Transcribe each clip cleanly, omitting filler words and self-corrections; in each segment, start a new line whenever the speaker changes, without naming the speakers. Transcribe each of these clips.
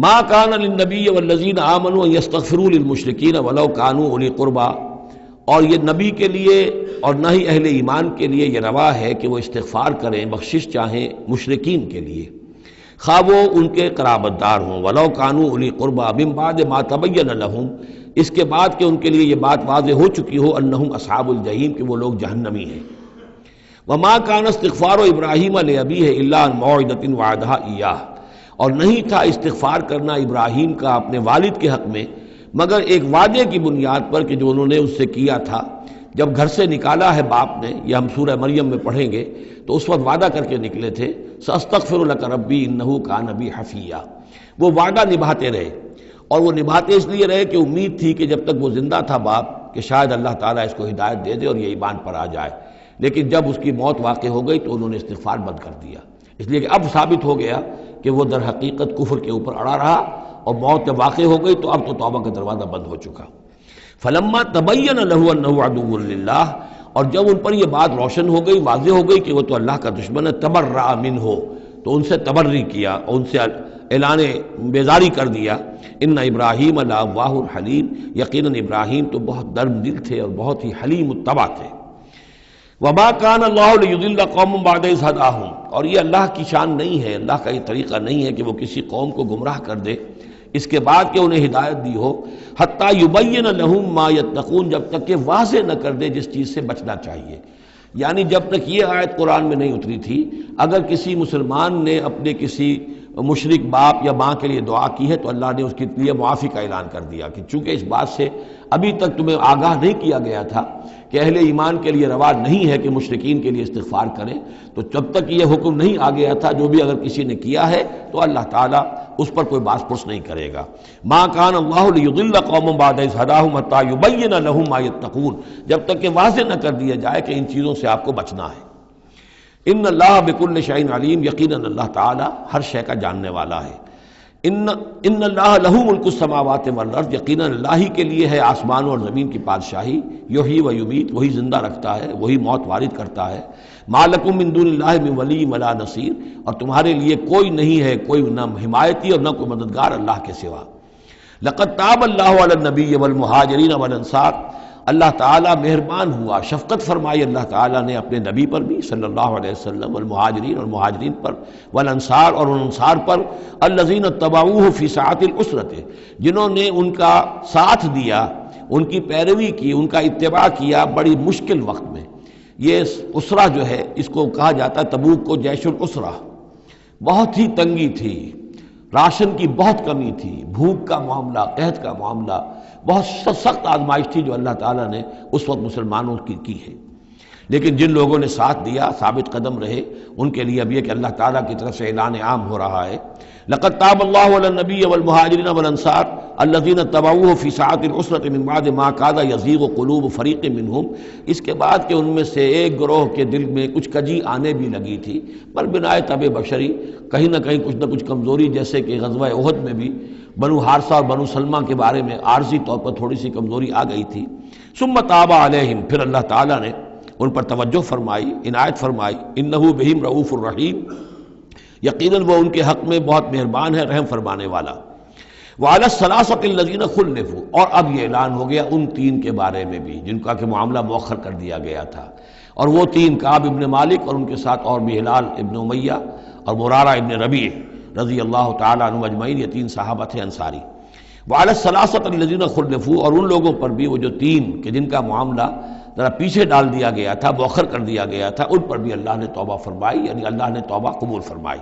ما کان للنبی والذین آمنوا ان یستغفروا للمشرکین ولو کانوا اولی قربی، اور یہ نبی کے لیے اور نہ ہی اہل ایمان کے لیے یہ روا ہے کہ وہ استغفار کریں، بخشش چاہیں مشرکین کے لیے، خواہ وہ ان کے قرابت دار ہوں، ولو کانوا اولی قربی من بعد ما تبین لہم، اس کے بعد کہ ان کے لیے یہ بات واضح ہو چکی ہو انہم اصحاب الجحیم، کہ وہ لوگ جہنمی ہیں۔ وما کان استغفار ابراہیم لابیہ الا عن موعدۃ وعدہا ایاہ، اور نہیں تھا استغفار کرنا ابراہیم کا اپنے والد کے حق میں مگر ایک وعدے کی بنیاد پر کہ جو انہوں نے اس سے کیا تھا جب گھر سے نکالا ہے باپ نے، یہ ہم سورہ مریم میں پڑھیں گے، تو اس وقت وعدہ کر کے نکلے تھے ساستغفر لک ربی انہ کان بی حفیہ، وہ وعدہ نبھاتے رہے، اور وہ نبھاتے اس لیے رہے کہ امید تھی کہ جب تک وہ زندہ تھا باپ کہ شاید اللہ تعالیٰ اس کو ہدایت دے دے اور یہ ایمان پر آ جائے، لیکن جب اس کی موت واقع ہو گئی تو انہوں نے استغفار بند کر دیا، اس لیے کہ اب ثابت ہو گیا کہ وہ در حقیقت کفر کے اوپر اڑا رہا، اور موت جب واقع ہو گئی تو اب تو توبہ کا دروازہ بند ہو چکا۔ فلما تبین لہ انہ عدو للہ، اور جب ان پر یہ بات روشن ہو گئی، واضح ہو گئی کہ وہ تو اللہ کا دشمن ہے، تبرأ منہ، تو ان سے تبری کیا اور ان سے اعلان بیزاری کر دیا۔ ان ابراہیم لأواہ حلیم، یقیناً ابراہیم تو بہت نرم دل تھے اور بہت ہی حلیم الطبع تھے۔ وما کان اللہ لیضل قوما بعد اذ ھداھم، اور یہ اللہ کی شان نہیں ہے، اللہ کا یہ طریقہ نہیں ہے کہ وہ کسی قوم کو گمراہ کر دے اس کے بعد کہ انہیں ہدایت دی ہو، حتی یبین لہم ما یتقون، جب تک کہ واضح نہ کر دے جس چیز سے بچنا چاہیے۔ یعنی جب تک یہ آیت قرآن میں نہیں اتری تھی، اگر کسی مسلمان نے اپنے کسی مشرک باپ یا ماں کے لیے دعا کی ہے تو اللہ نے اس کے لیے معافی کا اعلان کر دیا کہ چونکہ اس بات سے ابھی تک تمہیں آگاہ نہیں کیا گیا تھا کہ اہل ایمان کے لیے روا نہیں ہے کہ مشرکین کے لیے استغفار کریں، تو جب تک یہ حکم نہیں آ گیا تھا جو بھی اگر کسی نے کیا ہے تو اللہ تعالیٰ اس پر کوئی باس پرس نہیں کرے گا۔ ما کان اللہ لیضل قوما بعد اذ ھداھم حتی یبین لہم ما یتقون، جب تک کہ واضح نہ کر دیا جائے کہ ان چیزوں سے آپ کو بچنا ہے۔ ان اللہ بکل شیء علیم، یقیناً اللہ تعالیٰ ہر شے کا جاننے والا ہے۔ ان اللہ لہ ملک السماوات والارض، یقیناً اللہ ہی کے لیے ہے آسمانوں اور زمین کی بادشاہی، یحیی و یمیت، وہی زندہ رکھتا ہے، وہی موت وارد کرتا ہے۔ ما لکم من دون اللہ من ولی ولا نصیر، اور تمہارے لیے کوئی نہیں ہے، کوئی نہ حمایتی اور نہ کوئی مددگار اللہ کے سوا۔ لقد تاب اللہ علی النبی والمہاجرین والانصار، اللہ تعالیٰ مہربان ہوا، شفقت فرمائی اللہ تعالیٰ نے اپنے نبی پر بھی صلی اللہ علیہ وسلم، والمہاجرین اور مہاجرین پر، والانصار اور ان انصار پر، الذین اتبعوہ فی ساعۃ العسرۃ، جنہوں نے ان کا ساتھ دیا، ان کی پیروی کی، ان کا اتباع کیا بڑی مشکل وقت میں۔ یہ اسرہ جو ہے اس کو کہا جاتا ہے تبوک کو جیش الاسرہ، بہت ہی تنگی تھی، راشن کی بہت کمی تھی، بھوک کا معاملہ، قحط کا معاملہ، بہت سخت آزمائش تھی جو اللہ تعالیٰ نے اس وقت مسلمانوں کی ہے، لیکن جن لوگوں نے ساتھ دیا، ثابت قدم رہے، ان کے لیے اب یہ کہ اللہ تعالیٰ کی طرف سے اعلان عام ہو رہا ہے۔ لقد تاب اللہ علی النبی والمہاجرین والانصار الذین اتبعوہ فی ساعۃ العسرۃ من بعد ما کاد یزیغ قلوب فریق منہم، اس کے بعد کہ ان میں سے ایک گروہ کے دل میں کچھ کجی آنے بھی لگی تھی، پر بنائے طبع بشری کہیں نہ کہیں کچھ نہ کچھ کمزوری، جیسے کہ غزوہ احد میں بھی بنو حارثہ اور بنو سلمہ کے بارے میں عارضی طور پر تھوڑی سی کمزوری آ گئی تھی۔ ثم تاب علیہم، پھر اللہ تعالیٰ نے ان پر توجہ فرمائی، عنایت فرمائی، انہ بہم رؤوف الرحیم، یقیناً وہ ان کے حق میں بہت مہربان ہے، رحم فرمانے والا۔ وعلی الثلاثۃ الذین خلفوا، اور اب یہ اعلان ہو گیا ان تین کے بارے میں بھی جن کا کہ معاملہ مؤخر کر دیا گیا تھا، اور وہ تین کعب ابن مالک اور ان کے ساتھ اور بھی ہلال ابن امیہ اور مرارہ ابن ربیع رضی اللہ تعالیٰ عنہ اجمعین، یہ تین صحابہ تھے انصاری۔ وعلی الثلاثۃ الذین خلفوا، اور ان لوگوں پر بھی وہ جو تین کہ جن کا معاملہ ذرا پیچھے ڈال دیا گیا تھا، مؤخر کر دیا گیا تھا، ان پر بھی اللہ نے توبہ فرمائی، یعنی اللہ نے توبہ قبول فرمائی۔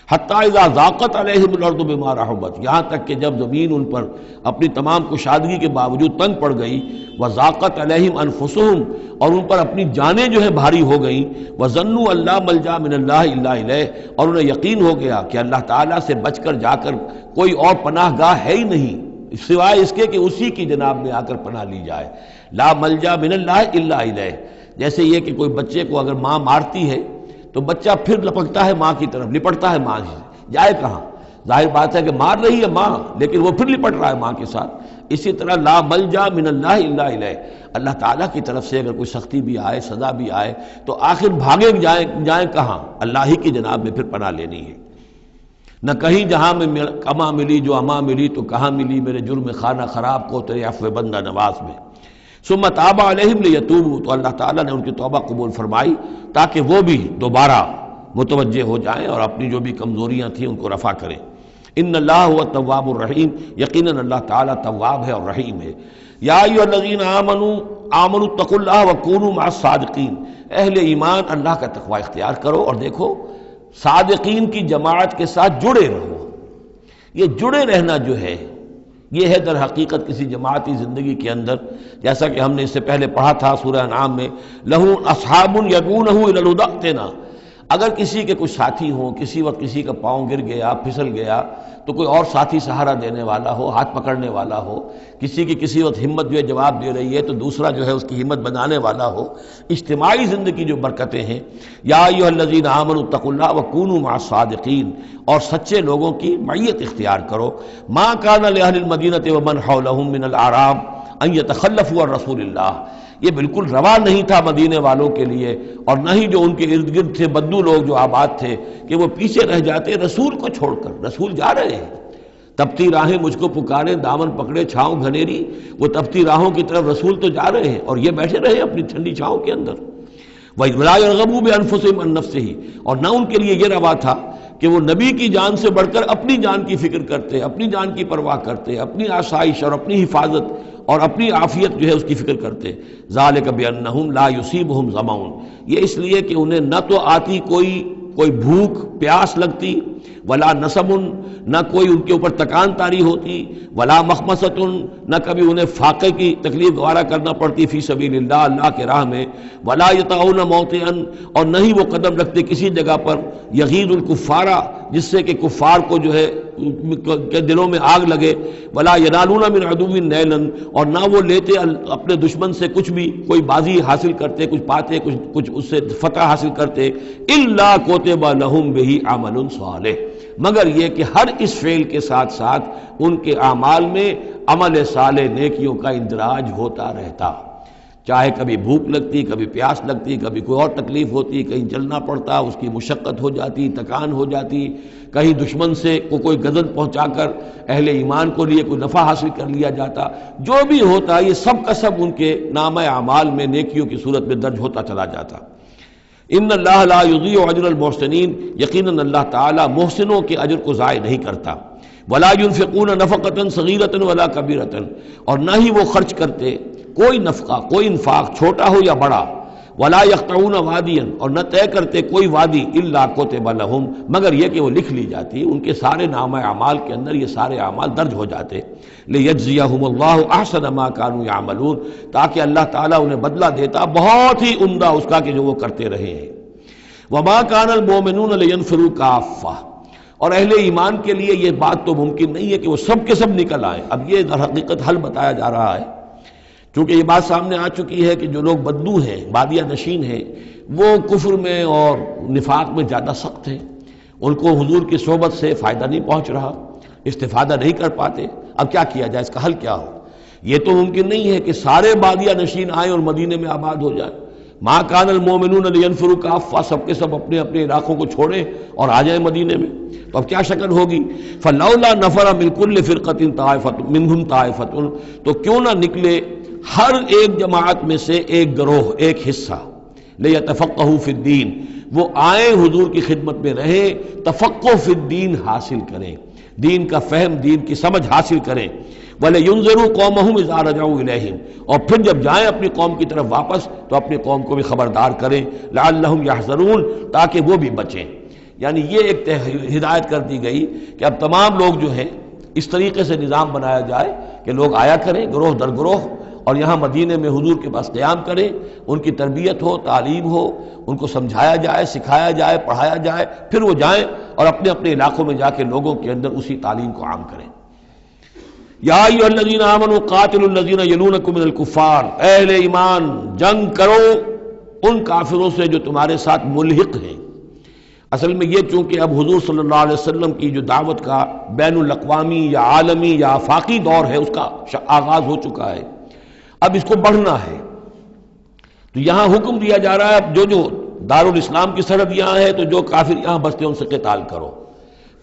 حتیٰ اذا ضاقت علیہم الارض بما رحبت، یہاں تک کہ جب زمین ان پر اپنی تمام کشادگی کے باوجود تنگ پڑ گئی، وضاقت علیہم انفسہم، اور ان پر اپنی جانیں جو ہے بھاری ہو گئیں، وظنوا ان لا ملجا من اللہ الا الیہ، اور انہیں یقین ہو گیا کہ اللہ تعالیٰ سے بچ کر جا کر کوئی اور پناہ گاہ ہے ہی نہیں سوائے اس کے کہ اسی کی جناب میں آ کر پناہ لی جائے۔ لا ملجا من اللہ الا الیہ، جیسے یہ کہ کوئی بچے کو اگر ماں مارتی ہے تو بچہ پھر لپکتا ہے ماں کی طرف، لپٹتا ہے ماں سے، جائے کہاں؟ ظاہر بات ہے کہ مار رہی ہے ماں لیکن وہ پھر لپٹ رہا ہے ماں کے ساتھ۔ اسی طرح لا ملجا من اللہ الا الیہ، اللہ تعالیٰ کی طرف سے اگر کوئی سختی بھی آئے، سزا بھی آئے، تو آخر بھاگے جائیں کہاں؟ اللہ ہی کی جناب میں پھر پناہ لینی ہے۔ نہ کہیں جہاں میں کما ملی جو اما ملی تو کہاں ملی میرے جرم خانہ خراب کو تیرے عفو بندہ نواز میں۔ ثم تاب علیہم لیتوبوا، تو اللہ تعالیٰ نے ان کی توبہ قبول فرمائی تاکہ وہ بھی دوبارہ متوجہ ہو جائیں اور اپنی جو بھی کمزوریاں تھیں ان کو رفع کریں۔ ان اللہ هو التواب الرحیم، یقیناً اللہ تعالیٰ تواب ہے اور رحیم ہے۔ یا ایھا الذین آمنوا اتقوا اللہ وکونوا مع الصادقین، اہل ایمان اللہ کا تقوی اختیار کرو اور دیکھو صادقین کی جماعت کے ساتھ جڑے رہو۔ یہ جڑے رہنا جو ہے یہ ہے در حقیقت کسی جماعتی زندگی کے اندر، جیسا کہ ہم نے اس سے پہلے پڑھا تھا سورہ انعام میں، لَهُ أَصْحَابٌ يَدْعُونَهُ إِلَى الْهُدَى ائْتِنَا، اگر کسی کے کچھ ساتھی ہوں، کسی وقت کسی کا پاؤں گر گیا پھسل گیا تو کوئی اور ساتھی سہارا دینے والا ہو، ہاتھ پکڑنے والا ہو، کسی کی کسی وقت ہمت جو ہے جواب دے رہی ہے تو دوسرا جو ہے اس کی ہمت بنانے والا ہو، اجتماعی زندگی جو برکتیں ہیں۔ یا ایھا الذین آمنوا اتقوا اللہ وکونوا مع الصادقین، اور سچے لوگوں کی معیت اختیار کرو۔ ما کان لأہل المدینۃ ومن حولہم من الاعراب ان یتخلفوا عن رسول اللہ، یہ بالکل روا نہیں تھا مدینے والوں کے لیے اور نہ ہی جو ان کے ارد گرد تھے بدو لوگ جو آباد تھے کہ وہ پیچھے رہ جاتے رسول کو چھوڑ کر۔ رسول جا رہے ہیں، تپتی راہیں مجھ کو پکارے، دامن پکڑے چھاؤں گھنیری، وہ تپتی راہوں کی طرف رسول تو جا رہے ہیں اور یہ بیٹھے رہے اپنی ٹھنڈی چھاؤں کے اندر۔ وَلَا يَرْغَبُوا بِأَنفُسِهِمْ عَن نَفْسِهِ، اور نہ ان کے لیے یہ روا تھا کہ وہ نبی کی جان سے بڑھ کر اپنی جان کی فکر کرتے، اپنی جان کی پرواہ کرتے، اپنی آسائش اور اپنی حفاظت اور اپنی عافیت جو ہے اس کی فکر کرتے۔ ذَلِكَ بِأَنَّهُمْ لَا يُصِيبُهُمْ ظَمَأٌ، یہ اس لیے کہ انہیں نہ تو آتی کوئی بھوک پیاس لگتی، ولا نصب، نہ کوئی ان کے اوپر تکان طاری ہوتی، ولا مخمصۃ، نہ کبھی انہیں فاقے کی تکلیف گوارا کرنا پڑتی فی سبیل اللہ، اللہ کے راہ میں، ولا یطعون موطئا، اور نہ ہی وہ قدم رکھتے کسی جگہ پر یغیظ الکفار، جس سے کہ کفار کو جو ہے کے دلوں میں آگ لگے، ولا ینالون من عدو نیلا، اور نہ وہ لیتے اپنے دشمن سے کچھ بھی، کوئی بازی حاصل کرتے، کچھ پاتے، کچھ اس سے فتح حاصل کرتے، الا کتب لہم بہ عمل صالح، مگر یہ کہ ہر اس فعل کے ساتھ ساتھ ان کے اعمال میں عمل صالح نیکیوں کا اندراج ہوتا رہتا، چاہے کبھی بھوک لگتی، کبھی پیاس لگتی، کبھی کوئی اور تکلیف ہوتی، کہیں چلنا پڑتا، اس کی مشقت ہو جاتی، تکان ہو جاتی، کہیں دشمن سے کوئی غزل پہنچا کر اہل ایمان کو لیے کوئی نفع حاصل کر لیا جاتا، جو بھی ہوتا یہ سب کا سب ان کے نامہ اعمال میں نیکیوں کی صورت میں درج ہوتا چلا جاتا۔ ان اللہ لا یضیع اجر المحسنین، یقیناً اللہ تعالیٰ محسنوں کے اجر کو ضائع نہیں کرتا۔ ولا ينفقون نفقة صغیرة ولا کبیرة، اور نہ ہی وہ خرچ کرتے کوئی نفقہ، کوئی انفاق چھوٹا ہو یا بڑا، ولا يقطعون وادیا، اور نہ طے کرتے کوئی وادی، الا کتب لہم، مگر یہ کہ وہ لکھ لی جاتی، ان کے سارے نامہ اعمال کے اندر یہ سارے اعمال درج ہو جاتے۔ لیجزیہم اللہ احسن ما كانوا يعملون، تاکہ اللہ تعالیٰ انہیں بدلہ دیتا بہت ہی عمدہ اس کا کہ جو وہ کرتے رہے ہیں۔ وما كان المؤمنون لينفروا كافة، اور اہل ایمان کے لیے یہ بات تو ممکن نہیں ہے کہ وہ سب کے سب نکل آئیں۔ اب یہ در حقیقت حل بتایا جا رہا ہے، چونکہ یہ بات سامنے آ چکی ہے کہ جو لوگ بدو ہیں، بادیہ نشین ہیں، وہ کفر میں اور نفاق میں زیادہ سخت ہیں، ان کو حضور کی صحبت سے فائدہ نہیں پہنچ رہا، استفادہ نہیں کر پاتے۔ اب کیا کیا جائے، اس کا حل کیا ہو؟ یہ تو ممکن نہیں ہے کہ سارے بادیہ نشین آئیں اور مدینے میں آباد ہو جائیں۔ ما کان المؤمنون لینفروا کافہ، سب کے سب اپنے اپنے علاقوں کو چھوڑیں اور آ جائیں مدینے میں، تو اب کیا شکل ہوگی؟ فلولا نفر من کل فرقۃ طائفۃ منہم طائفۃ، تو کیوں نہ نکلے ہر ایک جماعت میں سے ایک گروہ، ایک حصہ، لیتفقہوا فی الدین، وہ آئیں حضور کی خدمت میں رہیں، تفقہ فی الدین حاصل کریں، دین کا فہم، دین کی سمجھ حاصل کریں۔ وَلَيُنذِرُوا قَوْمَهُمْ إِذَا رَجَعُوا إِلَيْهِمْ، اور پھر جب جائیں اپنی قوم کی طرف واپس تو اپنی قوم کو بھی خبردار کریں، لَعَلَّهُمْ يَحْذَرُونَ، تاکہ وہ بھی بچیں۔ یعنی یہ ایک ہدایت کر دی گئی کہ اب تمام لوگ جو ہیں اس طریقے سے نظام بنایا جائے کہ لوگ آیا کریں گروہ در گروہ، اور یہاں مدینے میں حضور کے پاس قیام کریں، ان کی تربیت ہو، تعلیم ہو، ان کو سمجھایا جائے، سکھایا جائے، پڑھایا جائے، پھر وہ جائیں اور اپنے اپنے علاقوں میں جا کے لوگوں کے اندر اسی تعلیم کو عام کریں۔ یا ایھا الذین آمنوا قاتلوا الذین یلونکم من الکفار، اہل ایمان جنگ کرو ان کافروں سے جو تمہارے ساتھ ملحق ہیں۔ اصل میں یہ چونکہ اب حضور صلی اللہ علیہ وسلم کی جو دعوت کا بین الاقوامی یا عالمی یا آفاقی دور ہے اس کا آغاز ہو چکا ہے، اب اس کو بڑھنا ہے، تو یہاں حکم دیا جا رہا ہے اب جو دارالاسلام کی سرحد یہاں ہے تو جو کافر یہاں بستے ہیں ان سے قتال کرو۔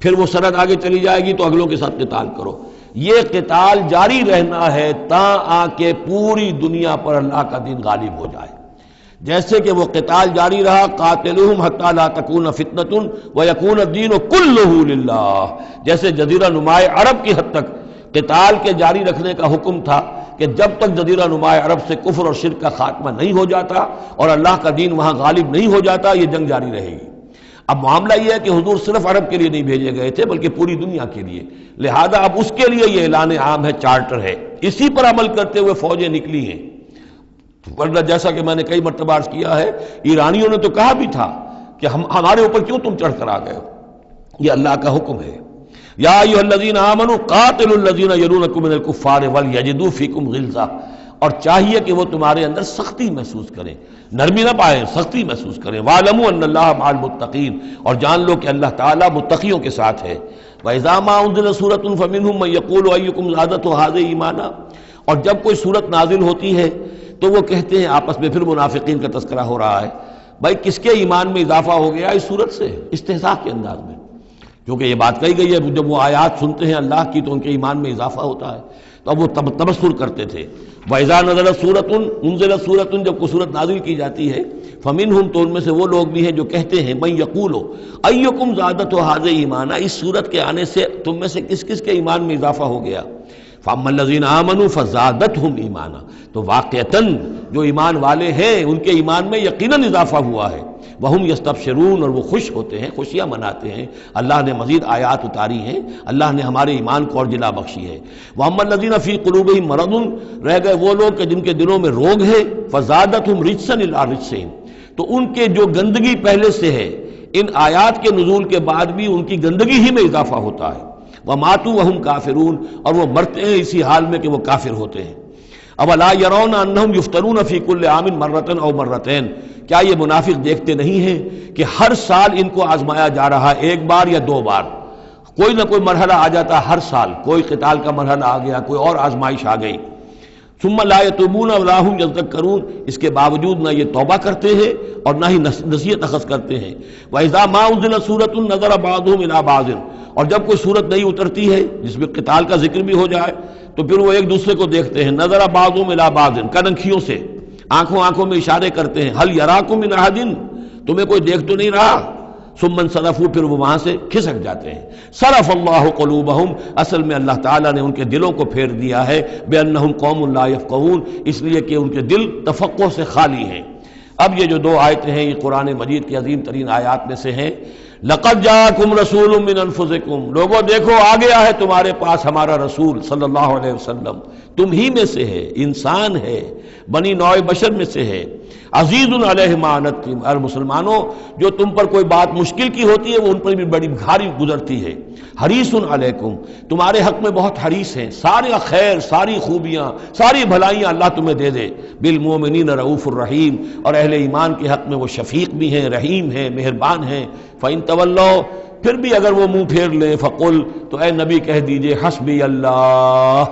پھر وہ سند آگے چلی جائے گی تو اگلوں کے ساتھ قتال کرو۔ یہ قتال جاری رہنا ہے تاں آ کے پوری دنیا پر اللہ کا دین غالب ہو جائے۔ جیسے کہ وہ قتال جاری رہا قاتلوہم حتی لا تکون فتنۃ ویکون الدین کلہ للہ، جیسے جزیرہ نما عرب کی حد تک قتال کے جاری رکھنے کا حکم تھا کہ جب تک جزیرہ نما عرب سے کفر اور شرک کا خاتمہ نہیں ہو جاتا اور اللہ کا دین وہاں غالب نہیں ہو جاتا یہ جنگ جاری رہے گی۔ اب معاملہ یہ ہے کہ حضور صرف عرب کے لیے نہیں بھیجے گئے تھے بلکہ پوری دنیا کے لیے، لہذا اب اس کے لیے یہ اعلان عام ہے، چارٹر ہے، اسی پر عمل کرتے ہوئے فوجیں نکلی ہیں۔ ورنہ جیسا کہ میں نے کئی مرتبہ عرض کیا ہے، ایرانیوں نے تو کہا بھی تھا کہ ہمارے اوپر کیوں تم چڑھ کر آ گئے ہو، یہ اللہ کا حکم ہے۔ یا ایھا الذین آمنوا قاتلوا الذین یلونکم من الکفار ولیجدوا فیکم غلظہ، اور چاہیے کہ وہ تمہارے اندر سختی محسوس کریں، نرمی نہ پائیں، سختی محسوس کریں۔ وَاعْلَمُوا أَنَّ اللَّهَ مَعَ الْمُتَّقِينَ، اور جان لو کہ اللہ تعالیٰ متقیوں کے ساتھ ہے۔ وَإِذَا مَا أُنزِلَتْ سُورَةٌ فَمِنْهُم مَّن يَقُولُ أَيُّكُمْ زَادَتْهُ هَٰذِهِ ایمانا، اور جب کوئی صورت نازل ہوتی ہے تو وہ کہتے ہیں آپس میں، پھر منافقین کا تذکرہ ہو رہا ہے، بھائی کس کے ایمان میں اضافہ ہو گیا اس صورت سے، استہزاء کے انداز میں، کیونکہ یہ بات کہی گئی ہے جب وہ آیات سنتے ہیں اللہ کی تو ان کے ایمان میں اضافہ ہوتا ہے، تو اب وہ تبصر کرتے تھے۔ وَإِذَا نَزَلَتْ سُورَةٌ أُنزِلَتْ سُورَةٌ، جب کوئی صورت نازل کی جاتی ہے، فَمِنْهُمْ، تو ان میں سے وہ لوگ بھی ہیں جو کہتے ہیں مَن یقول أَيُّكُمْ زَادَتْهُ هَٰذِهِ ایمانا، اس صورت کے آنے سے تم میں سے کس کس کے ایمان میں اضافہ ہو گیا۔ فَأَمَّا الَّذِينَ آمَنُوا فَزَادَتْهُمْ ایمانا، تو واقعتاً جو ایمان والے ہیں ان کے ایمان میں یقیناً اضافہ ہوا ہے۔ وَهُمْ يَسْتَبْشِرُونَ، اور وہ خوش ہوتے ہیں، خوشیاں مناتے ہیں، اللہ نے مزید آیات اتاری ہیں، اللہ نے ہمارے ایمان کو اور جلا بخشی ہے۔ وَأَمَّا الَّذِينَ فِي قُلُوبِهِم مَرَضٌ، رہ گئے وہ لوگ کہ جن کے دلوں میں روگ ہے، فَزَادَتْهُمْ رِجْسًا إِلَىٰ رِجْسِهِمْ، تو ان کے جو گندگی پہلے سے ہے ان آیات کے نزول کے بعد بھی ان کی گندگی ہی میں اضافہ ہوتا ہے۔ وَمَاتُوا وَهُمْ كَافِرُونَ، اور وہ مرتے ہیں اسی حال میں کہ وہ کافر ہوتے ہیں۔ اولا يرون انہم یفتنون فی کل عام مرۃ او مرتین، کیا یہ منافق دیکھتے نہیں ہیں کہ ہر سال ان کو آزمایا جا رہا ہے، ایک بار یا دو بار، کوئی نہ کوئی مرحلہ آ جاتا ہے ہر سال، کوئی قتال کا مرحلہ آ گیا، کوئی اور آزمائش آ گئی۔ ثم لا يتوبون ولا هم يذكرون، اس کے باوجود نہ یہ توبہ کرتے ہیں اور نہ ہی نصیحت اخذ کرتے ہیں۔ وَإِذَا مَا أُنزِلَتْ سُورَةٌ نَظَرَ بَعْضُهُمْ إِلَىٰ بَعْضٍ، اور جب کوئی صورت نئی اترتی ہے جس میں قتال کا ذکر بھی ہو جائے تو پھر وہ ایک دوسرے کو دیکھتے ہیں، نظر بعضهم الى بعض، کنکھیوں سے، آنکھوں میں اشارے کرتے ہیں، هل يراكم من احد، تمہیں کوئی دیکھ تو نہیں رہا؟ ثم انصرفوا، پھر وہ وہاں سے کھسک جاتے ہیں۔ صرف اللہ قلوبہم، اصل میں اللہ تعالیٰ نے ان کے دلوں کو پھیر دیا ہے، بأنہم قوم لا یفقہون، اس لیے کہ ان کے دل تفقہ سے خالی ہیں۔ اب یہ جو دو آیتیں ہیں یہ قرآن مجید کی عظیم ترین آیات میں سے ہیں۔ لقد جاءکم رسول من انفسکم، لوگوں دیکھو آ گیا ہے تمہارے پاس ہمارا رسول صلی اللہ علیہ وسلم، تم ہی میں سے ہے، انسان ہے، بنی نوع بشر میں سے ہے۔ عزیز علیہ ما عنتم، اور مسلمانوں جو تم پر کوئی بات مشکل کی ہوتی ہے وہ ان پر بھی بڑی بھاری گزرتی ہے۔ حریص علیکم، تمہارے حق میں بہت حریص ہیں، سارے خیر، ساری خوبیاں، ساری بھلائیاں اللہ تمہیں دے دے۔ بالمؤمنین رؤوف الرحیم، اور اہل ایمان کے حق میں وہ شفیق بھی ہیں، رحیم ہیں، مہربان ہیں۔ فَإِن تَوَلَّوْا، پھر بھی اگر وہ منہ پھیر لیں، فَقُلْ، تو اے نبی کہہ دیجئے، حسبی اللہ،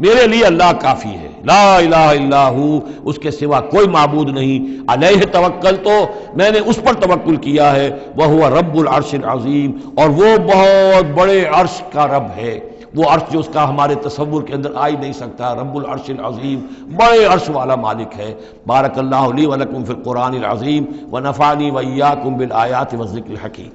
میرے لیے اللہ کافی ہے، لا الہ الا ہو، اس کے سوا کوئی معبود نہیں، علیہ توکل، تو میں نے اس پر توکل کیا ہے، وہو رب العرش العظیم، اور وہ بہت بڑے عرش کا رب ہے، وہ عرش جو اس کا ہمارے تصور کے اندر آ ہی نہیں سکتا، رب العرش العظیم، بڑے عرش والا مالک ہے۔ بارک اللہ لی ولکم فی القرآن العظیم ونفعنی وإیاکم بالآیات والذکر الحکیم۔